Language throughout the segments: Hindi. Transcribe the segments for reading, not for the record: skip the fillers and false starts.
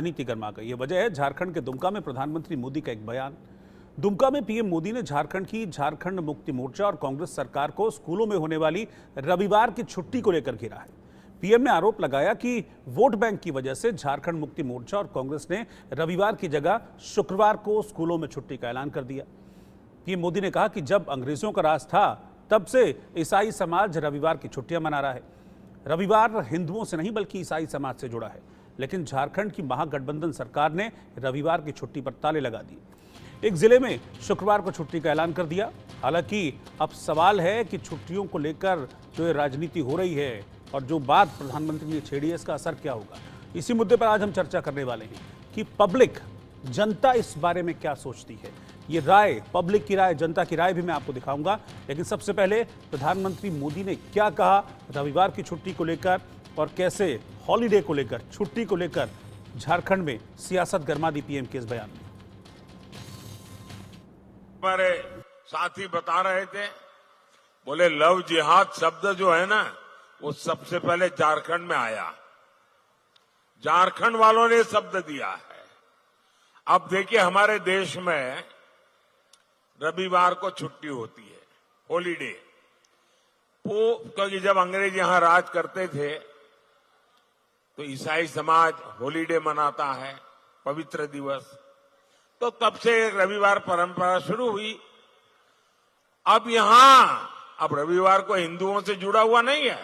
राजनीति गर्मा गई। ये वजह है झारखंड के दुमका में प्रधानमंत्री मोदी का एक बयान। दुमका में पीएम मोदी ने झारखंड मुक्ति मोर्चा और कांग्रेस सरकार को स्कूलों में होने वाली रविवार की छुट्टी को लेकर घेरा है। पीएम ने आरोप लगाया कि वोट बैंक की वजह से झारखंड मुक्ति मोर्चा और कांग्रेस ने रविवार की जगह शुक्रवार को स्कूलों में छुट्टी का ऐलान कर दिया। पीएम मोदी ने कहा कि जब अंग्रेजों का राज था तब से ईसाई समाज रविवार की छुट्टियां मना रहा है। रविवार हिंदुओं से नहीं बल्कि ईसाई समाज से जुड़ा है, लेकिन झारखंड की महागठबंधन सरकार ने रविवार की छुट्टी पर ताले लगा दिए। एक जिले में शुक्रवार को छुट्टी का ऐलान कर दिया। हालांकि अब सवाल है कि छुट्टियों को लेकर जो ये राजनीति हो रही है और जो बात प्रधानमंत्री ने छेड़ी है, इसका असर क्या होगा। इसी मुद्दे पर आज हम चर्चा करने वाले हैं कि पब्लिक, जनता इस बारे में क्या सोचती है। ये राय, पब्लिक की राय, जनता की राय भी मैं आपको दिखाऊंगा। लेकिन सबसे पहले प्रधानमंत्री मोदी ने क्या कहा रविवार की छुट्टी को लेकर और कैसे हॉलीडे को लेकर, छुट्टी को लेकर झारखंड में सियासत गरमा दी पीएम के इस बयान में। हमारे साथी बता रहे थे, बोले लव जिहाद शब्द जो है ना, वो सबसे पहले झारखंड में आया। झारखंड वालों ने शब्द दिया है। अब देखिए, हमारे देश में रविवार को छुट्टी होती है, हॉलीडे। क्योंकि जब अंग्रेज यहां राज करते थे तो ईसाई समाज हॉलीडे मनाता है, पवित्र दिवस। तो तब से रविवार परंपरा शुरू हुई। अब रविवार को हिंदुओं से जुड़ा हुआ नहीं है,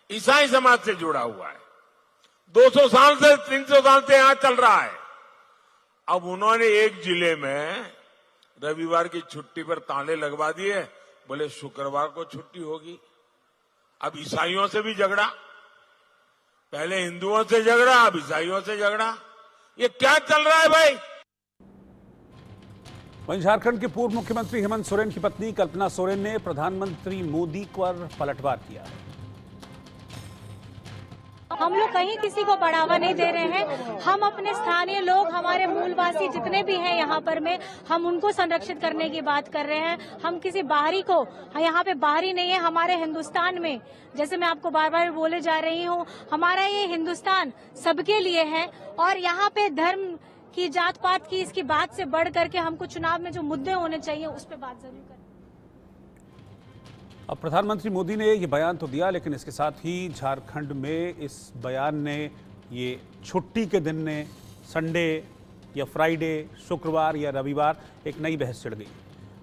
ईसाई समाज से जुड़ा हुआ है। 200 साल से, 300 साल से यहां चल रहा है। अब उन्होंने एक जिले में रविवार की छुट्टी पर ताले लगवा दिए, बोले शुक्रवार को छुट्टी होगी। अब ईसाइयों से भी झगड़ा, पहले हिंदुओं से झगड़ा, अब ईसाइयों से झगड़ा। ये क्या चल रहा है भाई। वहीं झारखंड के पूर्व मुख्यमंत्री हेमंत सोरेन की पत्नी कल्पना सोरेन ने प्रधानमंत्री मोदी पर पलटवार किया। हम लोग कहीं किसी को बढ़ावा नहीं दे रहे हैं। हम अपने स्थानीय लोग, हमारे मूलवासी जितने भी हैं यहाँ पर में, हम उनको संरक्षित करने की बात कर रहे हैं। हम किसी बाहरी को, यहाँ पे बाहरी नहीं है। हमारे हिंदुस्तान में, जैसे मैं आपको बार बार बोले जा रही हूँ, हमारा ये हिंदुस्तान सबके लिए है। और यहाँ पे धर्म की, जात पात की, इसकी बात से बढ़ करके हमको चुनाव में जो मुद्दे होने चाहिए उस पर बात जरूर करें। अब प्रधानमंत्री मोदी ने ये बयान तो दिया, लेकिन इसके साथ ही झारखंड में इस बयान ने, ये छुट्टी के दिन ने, संडे या फ्राइडे, शुक्रवार या रविवार, एक नई बहस छिड़ गई।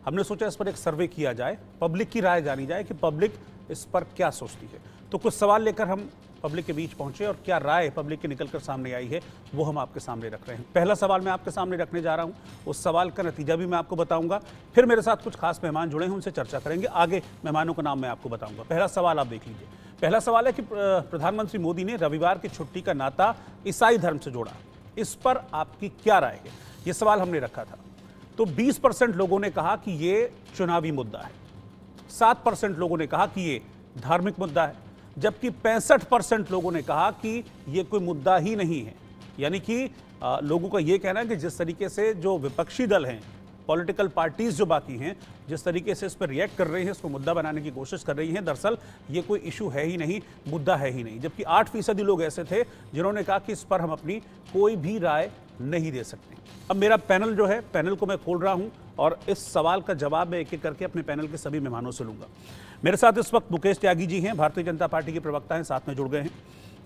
हमने सोचा इस पर एक सर्वे किया जाए, पब्लिक की राय जानी जाए कि पब्लिक इस पर क्या सोचती है। तो कुछ सवाल लेकर हम पब्लिक के बीच पहुंचे और क्या राय पब्लिक की निकलकर सामने आई है वो हम आपके सामने रख रहे हैं। पहला सवाल मैं आपके सामने रखने जा रहा हूं, उस सवाल का नतीजा भी मैं आपको बताऊंगा। फिर मेरे साथ कुछ खास मेहमान जुड़े हैं, उनसे चर्चा करेंगे। आगे मेहमानों का नाम मैं आपको बताऊंगा। पहला सवाल आप देख लीजिए। पहला सवाल है कि प्रधानमंत्री मोदी ने रविवार की छुट्टी का नाता ईसाई धर्म से जोड़ा, इस पर आपकी क्या राय है, ये सवाल हमने रखा था। तो 20% लोगों ने कहा कि ये चुनावी मुद्दा है, 7% लोगों ने कहा कि ये धार्मिक मुद्दा है, जबकि 65% लोगों ने कहा कि ये कोई मुद्दा ही नहीं है। यानी कि लोगों का ये कहना है कि जिस तरीके से जो विपक्षी दल हैं, पॉलिटिकल पार्टीज जो बाकी हैं, जिस तरीके से इस पर रिएक्ट कर रही हैं, इसको मुद्दा बनाने की कोशिश कर रही हैं, दरअसल ये कोई इशू है ही नहीं, मुद्दा है ही नहीं। जबकि 8% लोग ऐसे थे जिन्होंने कहा कि इस पर हम अपनी कोई भी राय नहीं दे सकते। अब मेरा पैनल जो है, पैनल को मैं खोल रहा हूं और इस सवाल का जवाब मैं एक एक करके अपने पैनल के सभी मेहमानों से लूंगा। मेरे साथ इस वक्त मुकेश त्यागी जी हैं, भारतीय जनता पार्टी के प्रवक्ता हैं, साथ में जुड़ गए हैं।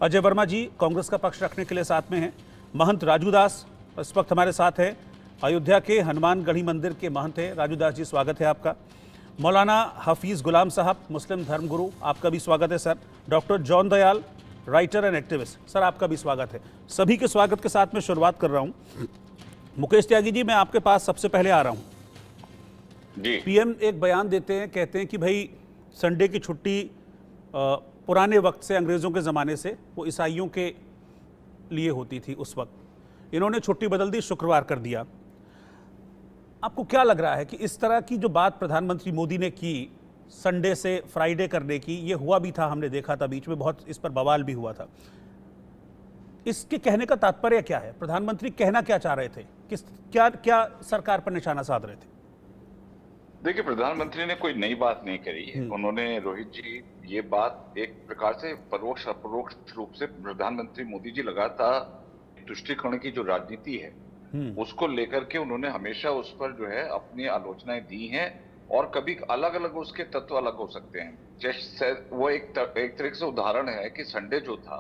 अजय वर्मा जी कांग्रेस का पक्ष रखने के लिए साथ में हैं। महंत राजू दास इस वक्त हमारे साथ हैं, अयोध्या के हनुमानगढ़ी मंदिर के महंत हैं। राजू दास जी, स्वागत है आपका। मौलाना हफीज़ गुलाम साहब, मुस्लिम धर्मगुरु, आपका भी स्वागत है sir. Doctor John Dayal, writer and activist, sir आपका भी स्वागत है। सभी के स्वागत के साथ में शुरुआत कर रहा हूँ। मुकेश त्यागी जी, मैं आपके पास सबसे पहले आ रहा हूँ जी। पीएम एक बयान देते हैं, कहते हैं कि भाई संडे की छुट्टी पुराने वक्त से, अंग्रेज़ों के ज़माने से वो ईसाइयों के लिए होती थी उस वक्त। इन्होंने छुट्टी बदल दी, शुक्रवार कर दिया। आपको क्या लग रहा है कि इस तरह की जो बात प्रधानमंत्री मोदी ने की, संडे से फ्राइडे करने की, ये हुआ भी था, हमने देखा था बीच में, बहुत इस पर बवाल भी हुआ था। इसके कहने का तात्पर्य क्या है? प्रधानमंत्री कहना क्या चाह रहे थे? क्या सरकार पर निशाना साध रहे थे? देखिए, प्रधानमंत्री ने कोई नई बात नहीं करी है। उन्होंने, रोहित जी, ये बात एक प्रकार से परोक्ष अपरोक्ष रूप से प्रधानमंत्री मोदी जी लगातार तुष्टीकरण की जो राजनीति है उसको लेकर के उन्होंने हमेशा उस पर जो है अपनी आलोचनाएं दी हैं, और कभी अलग अलग उसके तत्व अलग हो सकते हैं। जैसे वो एक तरीके से उदाहरण है कि संडे जो था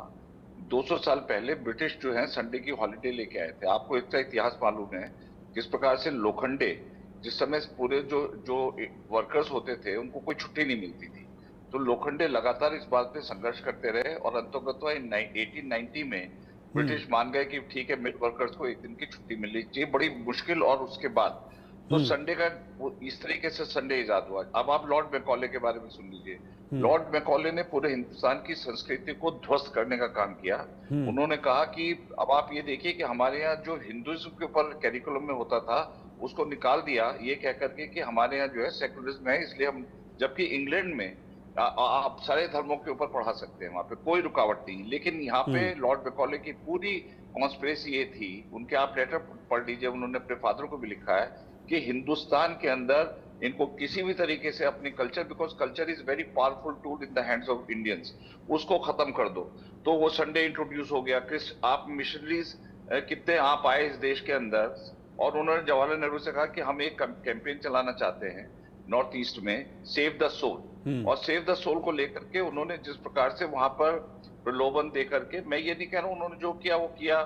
200 साल पहले ब्रिटिश जो है संडे की हॉलिडे लेके आए थे। आपको इसका इतिहास मालूम है किस प्रकार से लोखंडे, जिस समय पूरे जो वर्कर्स होते थे उनको कोई छुट्टी नहीं मिलती थी, तो लोखंडे लगातार इस बात पे संघर्ष करते रहे, और अंततः 1890 में ब्रिटिश मान गए कि ठीक है मिल वर्कर्स को एक दिन की छुट्टी मिलनी चाहिए, बड़ी मुश्किल। और उसके बाद तो संडे का इस तरीके से संडे इजाद हुआ। अब आप लॉर्ड मैकॉले के बारे में सुन लीजिए। लॉर्ड मैकॉले ने पूरे हिंदुस्तान की संस्कृति को ध्वस्त करने का काम किया। उन्होंने कहा कि अब आप ये देखिए कि हमारे यहाँ जो हिंदुइज्म के ऊपर कैरिकुलम में होता था उसको निकाल दिया, ये कह करके कि हमारे यहाँ जो है सेकुलरिज्म है, इसलिए हम, जबकि इंग्लैंड में आप सारे धर्मों के ऊपर पढ़ा सकते हैं, वहां पे कोई रुकावट नहीं। लेकिन यहाँ पे लॉर्ड मैकॉले की पूरी कॉन्स्पिरेसी ये थी, उनके आप लेटर पढ़ लीजिए, उन्होंने अपने फादर को भी लिखा है कि हिंदुस्तान के अंदर इनको किसी भी तरीके से अपनी culture, because culture is very powerful tool in the hands of Indians, उसको खत्म कर दो। तो वो संडे इंट्रोड्यूस हो गया। आप मिशनरीज कितने आप आए इस देश के अंदर, और उन्होंने जवाहरलाल नेहरू से कहा कि हम एक कैंपेन चलाना चाहते हैं नॉर्थ ईस्ट में, सेव द सोल। और सेव द सोल को लेकर के उन्होंने जिस प्रकार से वहां पर प्रलोभन दे करके, मैं ये नहीं कह रहा हूं उन्होंने जो किया वो किया,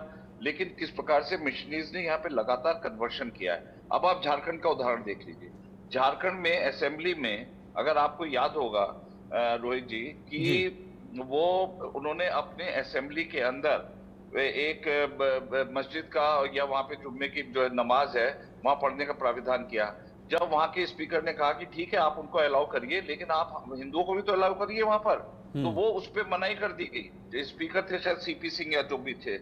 लेकिन किस प्रकार से मिशनरीज ने यहाँ पे लगातार कन्वर्शन किया है। अब आप झारखंड का उदाहरण देख लीजिए। झारखंड में असेंबली में, अगर आपको याद होगा रोहित जी, कि वो उन्होंने अपने असेंबली के अंदर एक मस्जिद का या वहां पे जुम्मे की जो नमाज है वहां पढ़ने का प्राविधान किया। जब वहां के स्पीकर ने कहा कि ठीक है आप उनको अलाउ करिए, लेकिन आप हिंदुओं को भी तो अलाउ करिए वहां पर, तो वो उस पर मनाही कर दी गई। स्पीकर थे शायद सीपी सिंह या जो भी थे।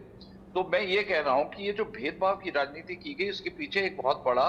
तो मैं ये कह रहा हूं कि ये जो भेदभाव की राजनीति की गई, उसके पीछे एक बहुत बड़ा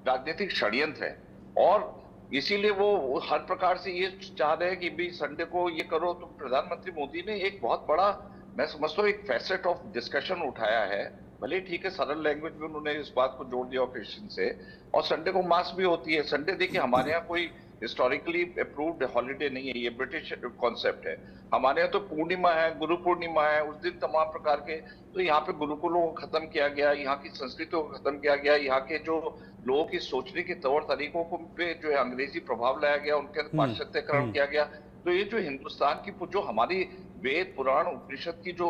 राजनीतिक षड्यंत्र है, और इसीलिए वो हर प्रकार से ये चाह रहे हैं कि भी संडे को ये करो। तो प्रधानमंत्री मोदी ने एक बहुत बड़ा, मैं समझता हूँ, एक फैसेट ऑफ डिस्कशन उठाया है। भले ठीक है सरल लैंग्वेज में उन्होंने इस बात को जोड़ दिया ओकेजन से, और संडे को मास भी होती है। संडे देखिए हमारे यहाँ कोई हिस्टोरिकली अप्रूव्ड हॉलिडे नहीं है, ये ब्रिटिश कॉन्सेप्ट है। हमारे यहाँ तो पूर्णिमा है, गुरु पूर्णिमा है, उस दिन तमाम प्रकार के, तो यहाँ पे गुरुकुलों को खत्म किया गया, यहाँ की संस्कृति को खत्म किया गया, यहाँ के जो लोगों की सोचने के तौर तरीकों को पे जो है अंग्रेजी प्रभाव लाया गया, उनके पाश्चात्यकरण किया गया। तो ये जो हिंदुस्तान की जो हमारी वेद पुराण उपनिषद की जो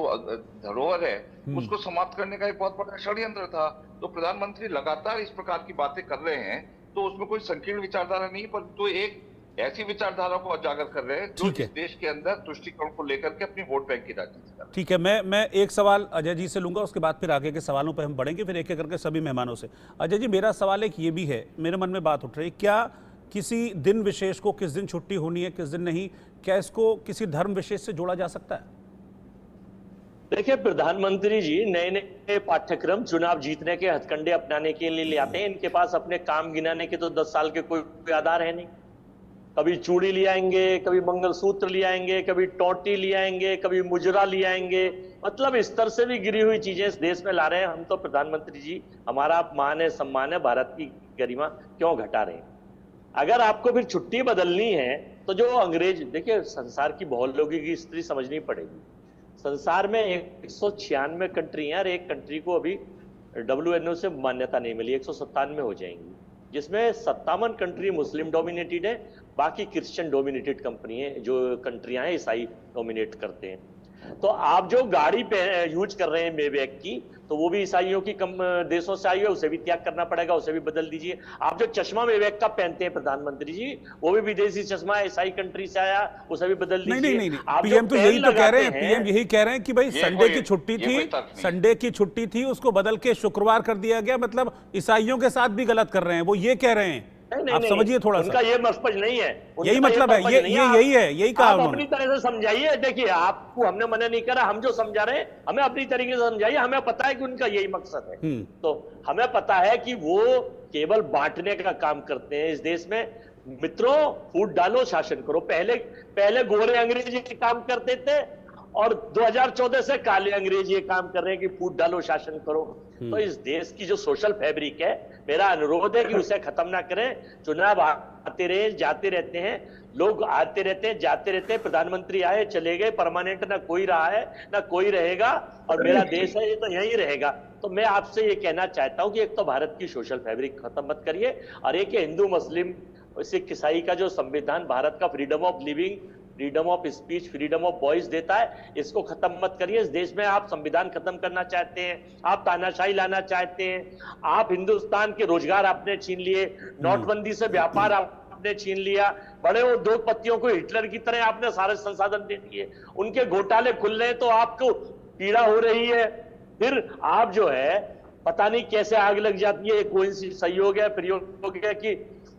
धरोहर है, उसको समाप्त करने का एक बहुत बड़ा षड्यंत्र था। तो प्रधानमंत्री लगातार इस प्रकार की बातें कर रहे हैं, तो उसमें कोई संकीर्ण विचारधारा नहीं, परंतु एक ऐसी विचारधारा को उजागर कर रहे हैं जो इस देश के अंदर तुष्टीकरण को लेकर के अपनी वोट बैंक की राजनीति कर रहे हैं। ठीक है, मैं एक सवाल अजय जी से लूंगा, उसके बाद फिर आगे के सवालों पर हम बढ़ेंगे, फिर एक एक करके सभी मेहमानों से। अजय जी, मेरा सवाल एक ये भी है, मेरे मन में बात उठ रही है, क्या किसी दिन विशेष को, किस दिन छुट्टी होनी है किस दिन नहीं, क्या इसको किसी धर्म विशेष से जोड़ा जा सकता है? देखिए, प्रधानमंत्री जी नए नए पाठ्यक्रम चुनाव जीतने के हथकंडे अपनाने के लिए ले आते हैं। इनके पास अपने काम गिनाने के तो 10 साल के कोई आधार है नहीं। कभी चूड़ी ले आएंगे, कभी मंगलसूत्र ले आएंगे, कभी टोटी ले आएंगे, कभी मुजरा ले आएंगे, मतलब इस तरह से भी गिरी हुई चीजें इस देश में ला रहे हैं। हम तो प्रधानमंत्री जी, हमारा मान है, सम्मान है, भारत की गरिमा क्यों घटा रहे हैं? अगर आपको फिर छुट्टी बदलनी है तो जो अंग्रेज, देखिए संसार की बहुत लोगों की स्थिति समझनी पड़ेगी। संसार में 196 कंट्री हैं और एक कंट्री को अभी WHO से मान्यता नहीं मिली, 197 हो जाएंगी, जिसमें 57 कंट्री मुस्लिम डोमिनेटेड है, बाकी क्रिश्चियन डोमिनेटेड कंपनी है, जो कंट्रियां हैं ईसाई डोमिनेट करते हैं। तो आप जो गाड़ी पे यूज कर रहे हैं मेबैक की, तो वो भी ईसाइयों की देशों से आई है, उसे भी त्याग करना पड़ेगा, उसे भी बदल दीजिए। आप जो चश्मा मेबैक का पहनते हैं प्रधानमंत्री जी, वो भी विदेशी चश्मा है, ईसाई कंट्री से आया, उसे भी बदल दीजिए। नहीं, पीएम तो यही तो कह रहे हैं, पीएम यही कह रहे हैं कि भाई संडे की छुट्टी थी, संडे की छुट्टी थी, उसको बदल के शुक्रवार कर दिया गया, मतलब ईसाइयों के साथ भी गलत कर रहे हैं, वो ये कह रहे हैं। आप समझिए थोड़ा सा, उनका ये मकसद नहीं है, यही मतलब है, यही है, यही कहा उन्होंने। अपनी तरह से समझाइए। देखिए, आपको हमने मना नहीं करा, हम जो समझा रहे हैं हमें अपनी तरीके से समझाइए। हमें पता है कि उनका यही मकसद है, तो हमें पता है कि वो केवल बांटने का काम करते हैं इस देश में। मित्रों, फूट डालो, शासन करो। पहले गोरे अंग्रेजी काम करते थे, और 2014 से काले अंग्रेज ये काम कर रहे हैं कि फूट डालो शासन करो। तो इस देश की जो सोशल फैब्रिक है, मेरा अनुरोध है कि उसे खत्म ना करें। चुनाव आते रहे जाते रहते हैं, लोग आते रहते हैं जाते रहते हैं, प्रधानमंत्री आए चले गए, परमानेंट ना कोई रहा है ना कोई रहेगा, और मेरा देश है ये तो यहीं रहेगा। तो मैं आपसे ये कहना चाहता हूं कि एक तो भारत की सोशल फैब्रिक खत्म मत करिए, और एक हिंदू मुस्लिम सिख ईसाई का जो संविधान भारत का freedom of living, freedom of speech, freedom of voice देता है, इसको खत्म मत करिए। इस देश में आप संविधान खत्म करना चाहते हैं, आप तानाशाही लाना चाहते हैं, आप हिंदुस्तान के रोजगार आपने छीन लिए, नोटबंदी से व्यापार आपने छीन लिया, बड़े उद्योगपतियों को हिटलर की तरह आपने सारे संसाधन दे दिए, उनके घोटाले खुल रहे तो आपको पीड़ा हो रही है। फिर आप जो है पता नहीं कैसे आग लग जाती है, कोई सहयोग है प्रयोग है कि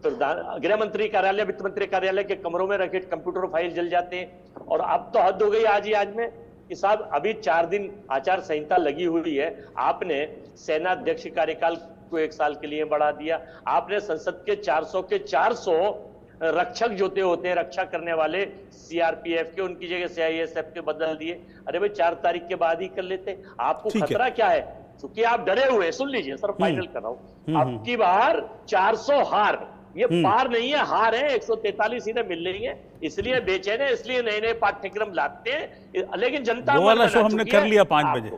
गृह मंत्री कार्यालय, वित्त मंत्री कार्यालय के कमरों में रखे कंप्यूटर फाइल जल जाते हैं। और अब तो हद हो गई आज ही आज में कि साहब अभी 4 दिन आचार संहिता लगी हुई है, आपने सेना अध्यक्ष कार्यकाल को 1 साल के लिए बढ़ा दिया, आपने संसद के 400 रक्षक जो होते हैं रक्षा करने वाले सीआरपीएफ के, उनकी जगह सीआईएसएफ के बदल दिए। अरे भाई 4 तारीख के बाद ही कर लेते। आपको खतरा क्या है? क्योंकि आप डरे हुए, सुन लीजिए सर, फाइनल कर रहा हूं, अब की बार 400 हार, ये पार नहीं है, हार है, 143 सीटें मिल रही है, इसलिए बेचैन है, इसलिए नए नए पाठ्यक्रम लाते हैं। लेकिन जनता वो वाला शो हमने कर लिया 5 बजे,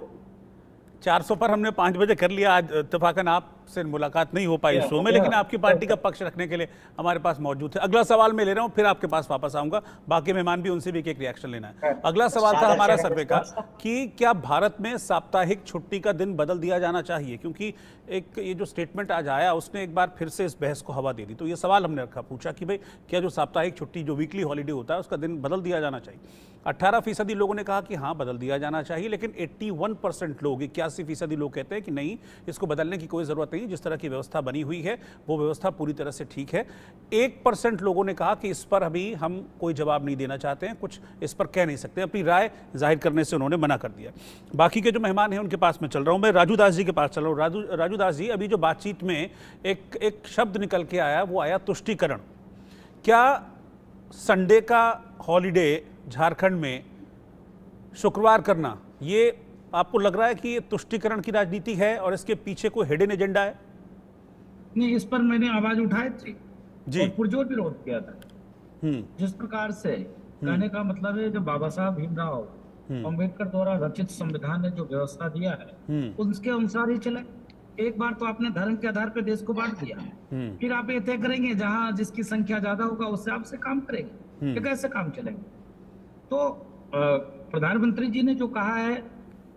400 पर हमने 5 बजे कर लिया। आज इत्तेफाकन आपसे मुलाकात नहीं हो पाई शो में, लेकिन आपकी पार्टी का पक्ष रखने के लिए हमारे पास मौजूद है। अगला सवाल मैं ले रहा हूं, फिर आपके पास वापस आऊंगा, बाकी मेहमान भी, उनसे भी एक रिएक्शन लेना है। अगला सवाल था हमारा सर्वे का कि क्या भारत में साप्ताहिक छुट्टी का दिन बदल दिया जाना चाहिए, क्योंकि एक ये जो स्टेटमेंट आज आया उसने एक बार फिर से इस बहस को हवा दे दी। तो ये सवाल हमने रखा, पूछा कि भाई क्या जो साप्ताहिक छुट्टी, जो वीकली हॉलीडे होता है, उसका दिन बदल दिया जाना चाहिए। 18% लोगों ने कहा कि हाँ बदल दिया जाना चाहिए, लेकिन 81% लोग, 81% लोग कहते हैं कि नहीं, इसको बदलने की कोई ज़रूरत नहीं, जिस तरह की व्यवस्था बनी हुई है वो व्यवस्था पूरी तरह से ठीक है। 1% लोगों ने कहा कि इस पर अभी हम कोई जवाब नहीं देना चाहते हैं, कुछ इस पर कह नहीं सकते, अपनी राय जाहिर करने से उन्होंने मना कर दिया। बाकी के जो मेहमान हैं उनके पास में चल रहा हूँ, मैं राजू दास जी के पास चल रहा हूँ। राजू दास जी, अभी जो बातचीत में एक शब्द निकल के आया, वो आया तुष्टीकरण। क्या संडे का हॉलीडे झारखंड में शुक्रवार करना, ये आपको लग रहा है कि ये तुष्टीकरण की राजनीति है और इसके पीछे कोई हिडन एजेंडा है? नहीं, इस पर मैंने आवाज उठाई थी जी, और पुरजोर विरोध किया था। जिस प्रकार से कहने का मतलब है, जो बाबा साहब भीमराव अम्बेडकर द्वारा रचित संविधान ने जो व्यवस्था दिया है उसके अनुसार ही चले। एक बार तो आपने धर्म के आधार पर देश को बांट दिया, फिर आप ये तय करेंगे जहां जिसकी संख्या ज्यादा होगा उससे आपसे काम करेंगे, ये कैसे काम चलेंगे? तो प्रधानमंत्री जी ने जो कहा है,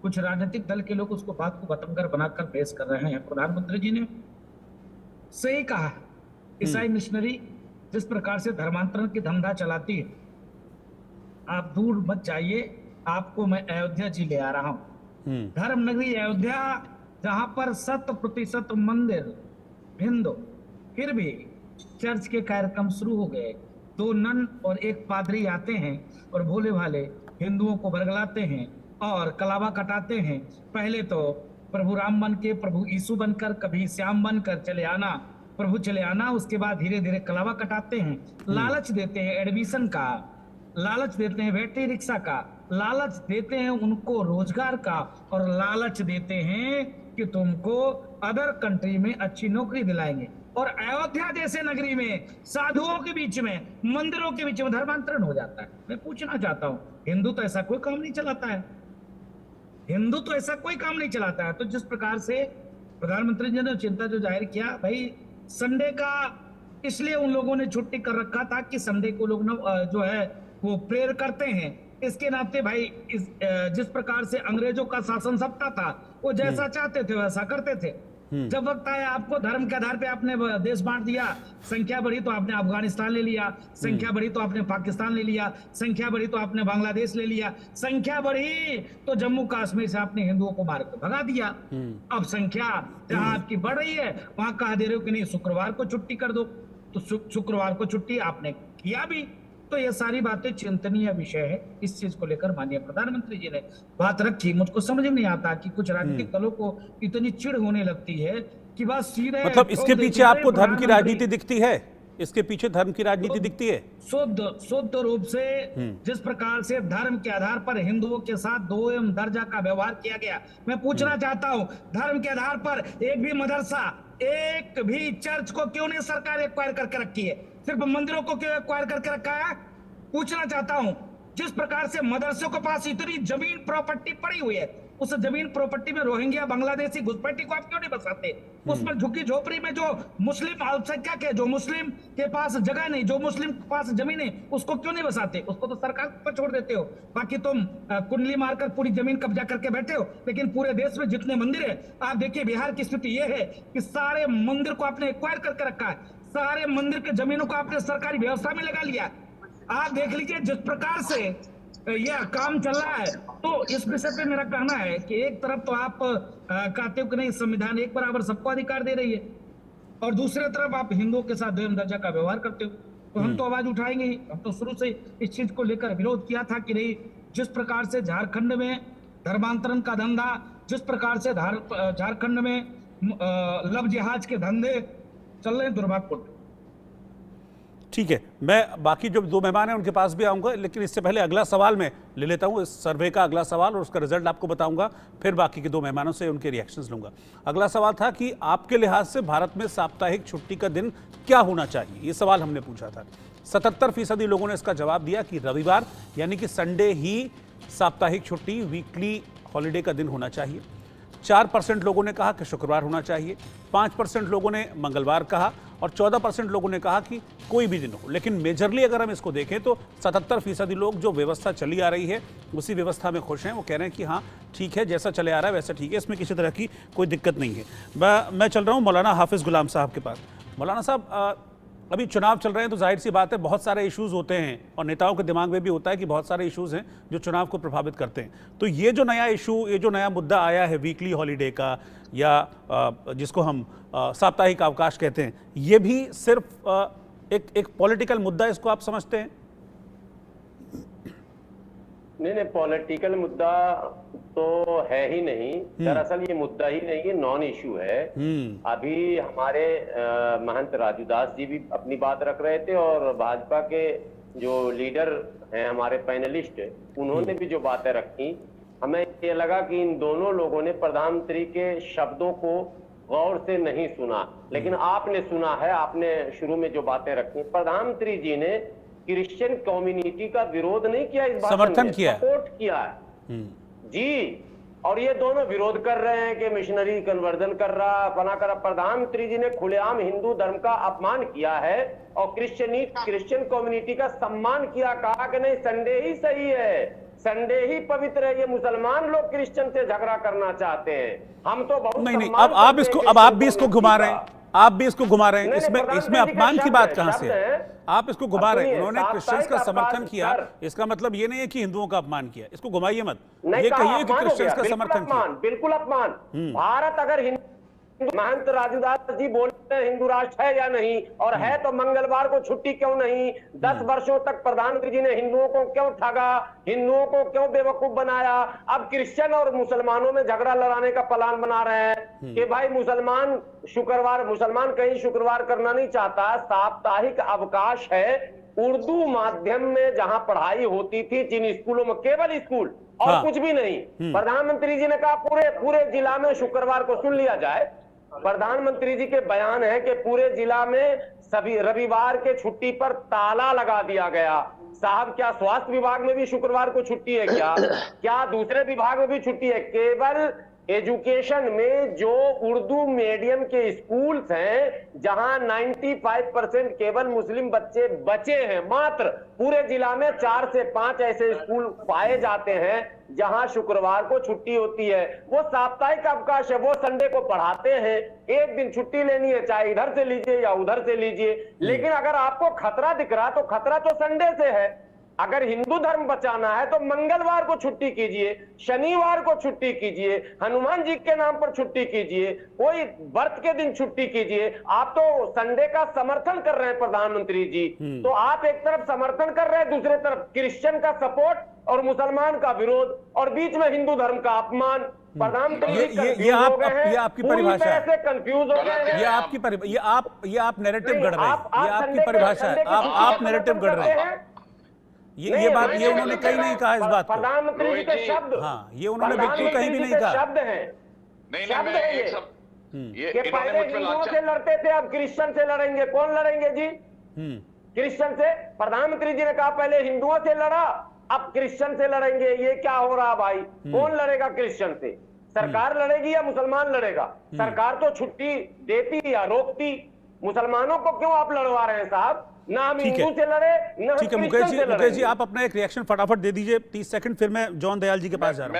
कुछ राजनीतिक दल के लोग उसको बात को बतंगर बनाकर पेश कर रहे हैं। प्रधानमंत्री जी ने सही कहा, ईसाई मिशनरी जिस प्रकार से धर्मांतरण की धंधा चलाती है, आप दूर मत जाइए, आपको मैं अयोध्या जी ले आ रहा हूं। धर्म नगरी अयोध्या, जहां पर 100% मंदिर हिंदू, फिर भी चर्च के कार्यक्रम शुरू हो गए। 2 नन और 1 पादरी आते हैं और भोले भाले हिंदुओं को बरगलाते हैं और कलावा कटाते हैं। पहले तो प्रभु राम बन के, प्रभु यीशु बनकर, कभी श्याम बनकर चले आना, प्रभु चले आना, उसके बाद धीरे धीरे कलावा कटाते हैं, लालच देते हैं एडमिशन का, लालच देते हैं बैटरी रिक्शा का, लालच देते हैं उनको रोजगार का, और लालच देते हैं कि तुमको अदर कंट्री में अच्छी नौकरी दिलाएंगे। और अयोध्या जैसे नगरी में साधुओं के बीच में, मंदिरों के बीच में धर्मांतरण हो जाता है। मैं पूछना चाहता हूं, हिंदू तो ऐसा कोई काम नहीं चलाता है, हिंदू तो ऐसा कोई काम नहीं चलाता है। तो जिस प्रकार से प्रधानमंत्री जी ने चिंता जो जाहिर किया, भाई संडे का इसलिए उन लोगों ने छुट्टी कर रखा था कि संडे को लोग जो है वो प्रेयर करते हैं। इसके नाते भाई जिस प्रकार से अंग्रेजों का शासन सत्ता था, वो जैसा चाहते थे वैसा करते थे। जब वक्त आया, आपको धर्म के आधार पे आपने देश बांट दिया, संख्या बढ़ी तो आपने अफगानिस्तान ले लिया, संख्या बढ़ी तो आपने पाकिस्तान ले लिया, संख्या बढ़ी तो आपने बांग्लादेश ले लिया, संख्या बढ़ी तो जम्मू कश्मीर से आपने हिंदुओं को मार कर भगा दिया। अब संख्या जहां आपकी बढ़ रही है वहां कह दे रहे हो कि नहीं शुक्रवार को छुट्टी कर दो, तो शुक्रवार को छुट्टी आपने किया भी। तो ये सारी बातें चिंतनीय विषय है। इस चीज को लेकर माननीय प्रधानमंत्री जी ने बात रखी। मुझको समझ में नहीं आता कि कुछ राजनीतिक दलों को इतनी चिढ़ होने लगती है कि बस सीधे, मतलब इसके पीछे आपको धर्म की राजनीति दिखती है? इसके पीछे धर्म की राजनीति दिखती है? शुद्ध रूप से जिस प्रकार से धर्म के आधार पर हिंदुओं के साथ दो एवं दर्जा का व्यवहार किया गया, मैं पूछना चाहता हूं, धर्म के आधार पर एक भी मदरसा, एक भी चर्च को क्यों नहीं सरकार एक्वायर करके रखी है? सिर्फ मंदिरों को क्यों एक्वायर करके रखा है? पूछना चाहता हूं, जिस प्रकार से मदरसों के पास इतनी जमीन प्रॉपर्टी पड़ी हुई है, उस जमीन प्रॉपर्टी में रोहिंग्या बांग्लादेशी घुसपैठी को आप क्यों नहीं बसाते? उसमें झुग्गी झोपड़ी में जो मुस्लिम अल्पसंख्यक है, जो मुस्लिम के पास जगह नहीं, जो मुस्लिम के पास जमीन है, उसको क्यों नहीं बसाते? उसको तो सरकार पर छोड़ देते हो। बाकी तुम कुंडली मारकर पूरी जमीन कब्जा करके बैठे हो। लेकिन पूरे देश में जितने मंदिर है, आप देखिए बिहार की स्थिति यह है कि सारे मंदिर को आपने एक्वायर करके रखा है, सारे मंदिर के जमीनों को आपने सरकारी व्यवस्था में लगा लिया। आप देख लीजिए जिस प्रकार से यह काम चल रहा है। तो इस विषय पे मेरा कहना है कि एक तरफ तो आप कहते हो कि नहीं, संविधान एक बराबर सबको अधिकार दे रही है, और दूसरी तरफ आप हिंदुओं के साथ द्वैम दर्जा का व्यवहार करते हो। तो हम तो आवाज उठाएंगे ही। हम तो शुरू से इस चीज को लेकर विरोध किया था कि नहीं, जिस प्रकार से झारखंड में धर्मांतरण का धंधा, जिस प्रकार से झारखंड में लव जिहाज के धंधे चल रहे हैं, दुर्भाग्यपूर्ण। ठीक है, मैं बाकी जो दो मेहमान हैं उनके पास भी आऊंगा, लेकिन इससे पहले अगला सवाल मैं ले लेता हूं, इस सर्वे का अगला सवाल, और उसका रिजल्ट आपको बताऊंगा, फिर बाकी के दो मेहमानों से उनके रिएक्शंस लूंगा। अगला सवाल था कि आपके लिहाज से भारत में साप्ताहिक छुट्टी का दिन क्या होना चाहिए, ये सवाल हमने पूछा था। 77% लोगों ने इसका जवाब दिया कि रविवार यानी कि संडे ही साप्ताहिक छुट्टी, वीकली हॉलीडे का दिन होना चाहिए। 4% लोगों ने कहा कि शुक्रवार होना चाहिए, 5% लोगों ने मंगलवार कहा, और 14% लोगों ने कहा कि कोई भी दिन हो। लेकिन मेजरली अगर हम इसको देखें तो 77% लोग जो व्यवस्था चली आ रही है उसी व्यवस्था में खुश हैं। वो कह रहे हैं कि हाँ ठीक है, जैसा चले आ रहा है वैसा ठीक है, इसमें किसी तरह की कोई दिक्कत नहीं है। मैं चल रहा हूँ मौलाना हाफिज़ गुलाम साहब के पास। मौलाना साहब, अभी चुनाव चल रहे हैं तो जाहिर सी बात है बहुत सारे इश्यूज़ होते हैं, और नेताओं के दिमाग में भी होता है कि बहुत सारे इश्यूज़ हैं जो चुनाव को प्रभावित करते हैं। तो ये जो नया इशू, ये जो नया मुद्दा आया है वीकली हॉलीडे का, या जिसको हम साप्ताहिक अवकाश कहते हैं, ये भी सिर्फ एक पॉलिटिकल मुद्दा इसको आप समझते हैं? नहीं, पॉलिटिकल मुद्दा तो है ही नहीं। दरअसल ये मुद्दा ही नहीं, ये नॉन इश्यू है। अभी हमारे महंत राजूदास जी भी अपनी बात रख रहे थे, और भाजपा के जो लीडर हैं, हमारे पैनलिस्ट, उन्होंने भी जो बातें रखी, हमें ये लगा कि इन दोनों लोगों ने प्रधानमंत्री के शब्दों को गौर से नहीं सुना। लेकिन आपने सुना है, आपने शुरू में जो बातें रखी, प्रधानमंत्री जी ने क्रिश्चियन कम्युनिटी का विरोध नहीं किया, इस बात समर्थन किया, सपोर्ट किया है जी। और ये दोनों विरोध कर रहे हैं कि मिशनरी कन्वर्जन कर रहा, बना कर। प्रधानमंत्री जी ने खुलेआम हिंदू धर्म का अपमान किया है और क्रिश्चियन कम्युनिटी का सम्मान किया, कहा कि नहीं संडे ही सही है, संडे ही पवित्र है। ये मुसलमान लोग क्रिश्चियन से झगड़ा करना चाहते हैं, हम तो बहुत नहीं, अब आप भी इसको घुमा रहे हैं, आप भी इसको घुमा रहे हैं। इसमें अपमान की बात कहां से है? आप इसको घुमा रहे हैं। उन्होंने क्रिश्चियंस का समर्थन किया, इसका मतलब ये नहीं है कि हिंदुओं का अपमान किया। इसको घुमाइए मत, ये कहिए कि क्रिश्चियंस का समर्थन किया। बिल्कुल अपमान। भारत अगर महंत राजूदास जी बोलते हैं हिंदू राष्ट्र है या नहीं, और है तो मंगलवार को छुट्टी क्यों नहीं? 10 वर्षों तक प्रधानमंत्री जी ने हिंदुओं को क्यों ठगा, हिंदुओं को क्यों बेवकूफ बनाया? अब क्रिश्चियन और मुसलमानों में झगड़ा लड़ाने का प्लान बना रहे हैं कि भाई मुसलमान कहीं शुक्रवार करना नहीं चाहता। साप्ताहिक अवकाश है। उर्दू माध्यम में जहां पढ़ाई होती थी, जिन स्कूलों में, केवल स्कूल और कुछ भी नहीं, प्रधानमंत्री जी ने कहा पूरे जिला में शुक्रवार को सुन लिया जाए। प्रधानमंत्री जी के बयान है कि पूरे जिला में सभी रविवार के छुट्टी पर ताला लगा दिया गया। साहब, क्या स्वास्थ्य विभाग में भी शुक्रवार को छुट्टी है क्या? क्या दूसरे विभाग में भी छुट्टी है? केवल एजुकेशन में जो उर्दू मीडियम के स्कूल्स हैं, जहां 95% केवल मुस्लिम बच्चे बचे हैं, मात्र पूरे जिला में 4 से 5 ऐसे स्कूल पाए जाते हैं जहां शुक्रवार को छुट्टी होती है। वो साप्ताहिक अवकाश है, वो संडे को पढ़ाते हैं। एक दिन छुट्टी लेनी है, चाहे इधर से लीजिए या उधर से लीजिए। लेकिन अगर आपको खतरा दिख रहा तो खतरा तो संडे से है। अगर हिंदू धर्म बचाना है तो मंगलवार को छुट्टी कीजिए, शनिवार को छुट्टी कीजिए, हनुमान जी के नाम पर छुट्टी कीजिए, कोई व्रत के दिन छुट्टी कीजिए। आप तो संडे का समर्थन कर रहे हैं प्रधानमंत्री जी। तो आप एक तरफ समर्थन कर रहे हैं, दूसरे तरफ क्रिश्चियन का सपोर्ट और मुसलमान का विरोध, और बीच में हिंदू धर्म का अपमान। प्रधानमंत्री ये कंफ्यूज हो गए हैं, ये आपकी पूरी परिभाषा तरह है, से कंफ्यूज हो गए हैं। ये आपकी ये आप नैरेटिव नहीं, गढ़ रहे हैं, ये आपकी संडे के- परिभाषा है, संडे के आप छुट्टी नैरेटिव का गढ़ रहे करते हैं। ये नहीं, बात मैं ये उन्होंने नहीं कहीं कह नहीं रहा। कहा इस बात को। प्रधानमंत्री जी के शब्द, हाँ, ये उन्होंने बिल्कुल कहीं भी नहीं के कहा। शब्द हैं, नहीं शब्द मैं है एक ये। सब ये कि इन्होंने पहले मुझ पे हिंदुओं से लालचा लड़ते थे, अब क्रिश्चियन से लड़ेंगे। कौन लड़ेंगे जी? क्रिश्चियन से। प्रधानमंत्री जी ने कहा पहले हिंदुओं से लड़ा, अब क्रिश्चियन से लड़ेंगे। ये क्या हो रहा भाई? कौन लड़ेगा क्रिश्चियन से? सरकार लड़ेगी या मुसलमान लड़ेगा? सरकार तो छुट्टी देती या रोकती, मुसलमानों को क्यों आप लड़वा रहे हैं साहब? ना हम ठीक है। हिंदू से लड़े, ना हम ठीक है क्रिश्चियन से मुकेश जी लड़ेंगे। आप अपना एक रिएक्शन फटाफट दे दीजिए, 30 सेकंड, फिर मैं जॉन दयाल जी के पास जा रहा हूँ।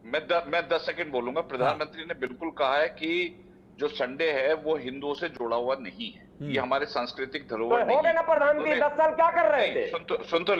मैं 10 सेकंड बोलूंगा। प्रधानमंत्री ने बिल्कुल कहा है कि जो संडे है वो हिंदुओं से जुड़ा हुआ नहीं है, ये हमारे सांस्कृतिक धरोहर तो नहीं हो गए ना प्रधानमंत्री, 10 साल क्या कर रहे थे? सुन तो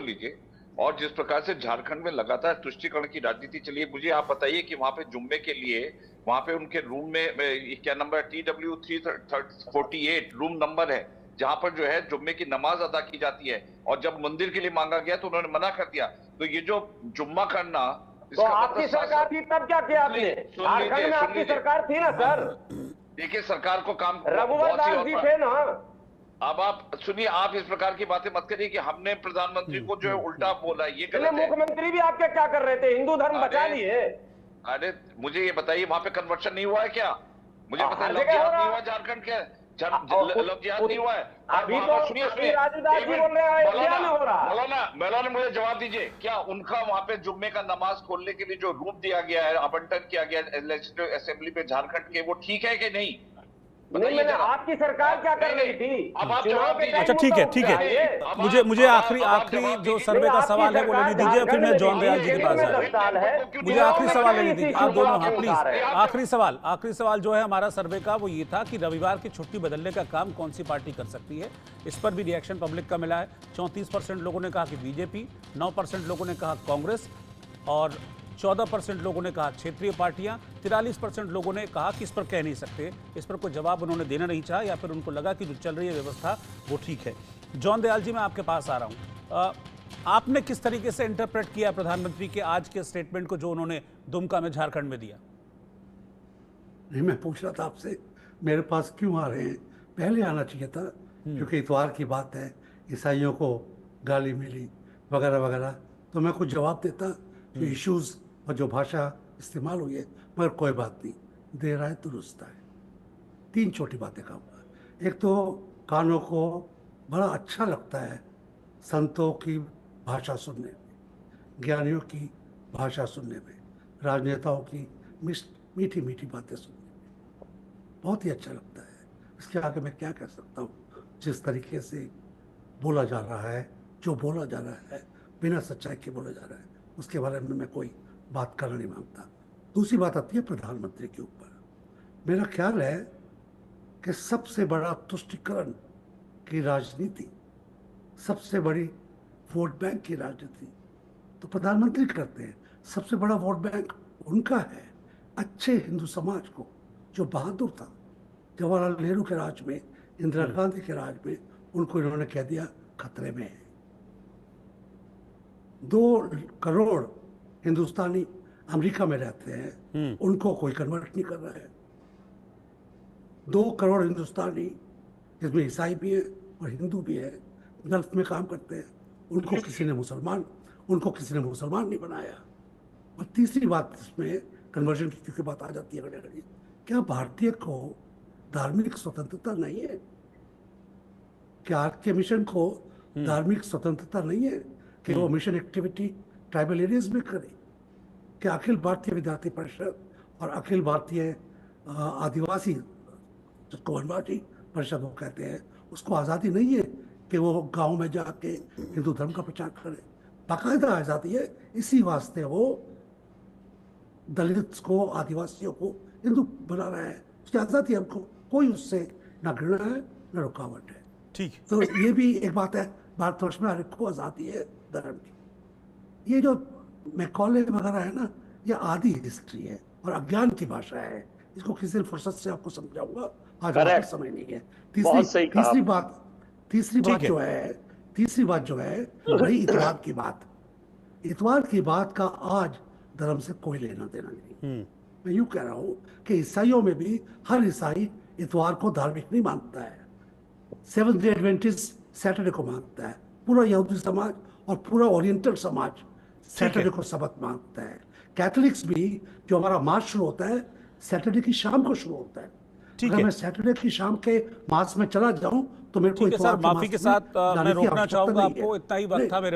लीजिए। और जिस प्रकार से झारखंड में लगातार तुष्टीकरण की राजनीति चली है, मुझे आप बताइए कि वहां पे जुम्मे के लिए वहां पे उनके रूम में क्या नंबर TW 348 रूम नंबर है, जहां पर जो है जुम्मे की नमाज अदा की जाती है। और जब मंदिर के लिए मांगा गया तो उन्होंने मना कर दिया। तो ये जो जुम्मा करना, तो आपकी सरकार थी तब क्या किया आपने? झारखंड में आपकी सरकार थी ना सर? देखिए सरकार को काम रघुवर दास जी थे ना। अब आप सुनिए, आप इस प्रकार की बातें मत करिए कि हमने प्रधानमंत्री को जो है उल्टा बोला, ये गलत है। मुख्यमंत्री भी आपके क्या कर रहे थे? हिंदू धर्म बचा लिए। अरे मुझे ये बताइए, वहां पे कन्वर्शन नहीं हुआ है क्या? मुझे बताइए, हर लव जगह जिहाद हो रहा नहीं है। हुआ झारखंड के? लव जिहाद नहीं हुआ है? अभी तो सुनिए राजूदास जी बोल रहे हैं अयोध्या में हो रहा है। मौलाना मुझे जवाब दीजिए, क्या उनका वहां पे जुम्मे का नमाज खोलने के लिए जो रूप दिया गया है, आवंटन किया गया लेजिस्लेटिव असेंबली पे झारखंड के, वो ठीक है कि नहीं? नहीं, मैंने आपकी सरकार क्या कर रही थी? अब आप चुनाव जवाब के दीजिए। अच्छा ठीक है, मुझे आखिरी जो सर्वे का सवाल है वो लेने दीजिए, फिर मैं जॉन दयाल जी के पास जा रहा हूँ। मुझे आखिरी सवाल लेने दीजिए, आप दोनों। हाँ प्लीज, आखिरी सवाल जो है हमारा सर्वे का वो ये था कि रविवार की छुट्टी बदलने का काम कौन सी पार्टी कर सकती है। इस पर भी रिएक्शन पब्लिक का मिला है। 34% लोगों ने कहा कि बीजेपी, 9% लोगों ने कहा कांग्रेस और 14% लोगों ने कहा क्षेत्रीय पार्टियां, 43% लोगों ने कहा कि इस पर कह नहीं सकते। इस पर कोई जवाब उन्होंने देना नहीं चाहा, या फिर उनको लगा कि जो चल रही है व्यवस्था वो ठीक है। जॉन दयाल जी मैं आपके पास आ रहा हूं। आपने किस तरीके से इंटरप्रेट किया प्रधानमंत्री के आज के स्टेटमेंट को जो उन्होंने दुमका में झारखंड में दिया? नहीं, मैं पूछ रहा था आपसे मेरे पास क्यों आ रहे हैं? पहले आना चाहिए था, क्योंकि इतवार की बात है, ईसाइयों को गाली मिली वगैरह वगैरह, तो मैं कुछ जवाब देता। जो इश्यूज और जो भाषा इस्तेमाल हुई है, मगर कोई बात नहीं, देर आए दुरुस्त आए। 3 छोटी बातें कहूँगा। एक तो कानों को बड़ा अच्छा लगता है संतों की भाषा सुनने में, ज्ञानियों की भाषा सुनने में, राजनेताओं की मीठी मीठी बातें सुनने में बहुत ही अच्छा लगता है। इसके आगे मैं क्या कह सकता हूँ? जिस तरीके से बोला जा रहा है, जो बोला जा रहा है, बिना सच्चाई के बोला जा रहा है, उसके बारे में मैं कोई बात करना नहीं मांगता। दूसरी बात आती है प्रधानमंत्री के ऊपर। मेरा ख्याल है कि सबसे बड़ा तुष्टीकरण की राजनीति, सबसे बड़ी वोट बैंक की राजनीति तो प्रधानमंत्री करते हैं। सबसे बड़ा वोट बैंक उनका है, अच्छे हिंदू समाज को, जो बहादुर था जवाहरलाल नेहरू के राज में, इंदिरा गांधी के राज में, उनको इन्होंने कह दिया खतरे में है। 2 करोड़ हिंदुस्तानी अमेरिका में रहते हैं, उनको कोई कन्वर्ट नहीं कर रहा है। 2 करोड़ हिंदुस्तानी, जिसमें ईसाई भी है और हिंदू भी है, गल्फ में काम करते हैं, उनको किसी ने मुसलमान नहीं बनाया। और तीसरी बात इसमें कन्वर्जन की क्योंकि बात आ जाती है घड़ी घड़ी, क्या भारतीय को धार्मिक स्वतंत्रता नहीं है? क्या आज के मिशन को धार्मिक स्वतंत्रता नहीं है कि वो मिशन एक्टिविटी ट्राइबल एरियाज में करे? क्या अखिल भारतीय विद्यार्थी परिषद और अखिल भारतीय आदिवासी, जिसको वनवासी परिषद वो कहते हैं, उसको आज़ादी नहीं है कि वो गांव में जाके हिंदू धर्म का प्रचार करे? बाकायदा आज़ादी है। इसी वास्ते वो दलित को, आदिवासियों को हिंदू बना रहा है। उसकी आज़ादी है, हमको कोई उससे ना घृणा है ना रुकावट है। ठीक, तो ये भी एक बात है, भारतवर्ष में हर एक को आज़ादी है धर्म की। ये जो मैकॉले वगैरह है ना, ये आधी हिस्ट्री है और अज्ञान की भाषा है। इसको किसी फुर्सत से आपको समझाऊंगा, आज समय नहीं है। तीसरी बात जो है रही इतवार की बात। इतवार की बात का आज धर्म से कोई लेना देना नहीं। मैं यूं कह रहा हूं कि ईसाइयों में भी हर ईसाई इतवार को धार्मिक नहीं मानता है। सेवंथ डे एडवेंटिस्ट सैटरडे को मानता है। पूरा यहूदी समाज और पूरा ओरिएंटल समाज सैटरडे को सबत मानता है। कैथोलिक्स भी, जो हमारा मास शुरू होता है, सैटरडे की शाम को शुरू होता है। ठीक अगर है। मैं सैटरडे की शाम के मास में चला जाऊं तो मेरे को ठीक है इतवार सर, माफी मास के में साथ जाने मैं की रोकना आवश्यकता चाहूंगा नहीं है। आपको, इतना ही वक्त था मेरे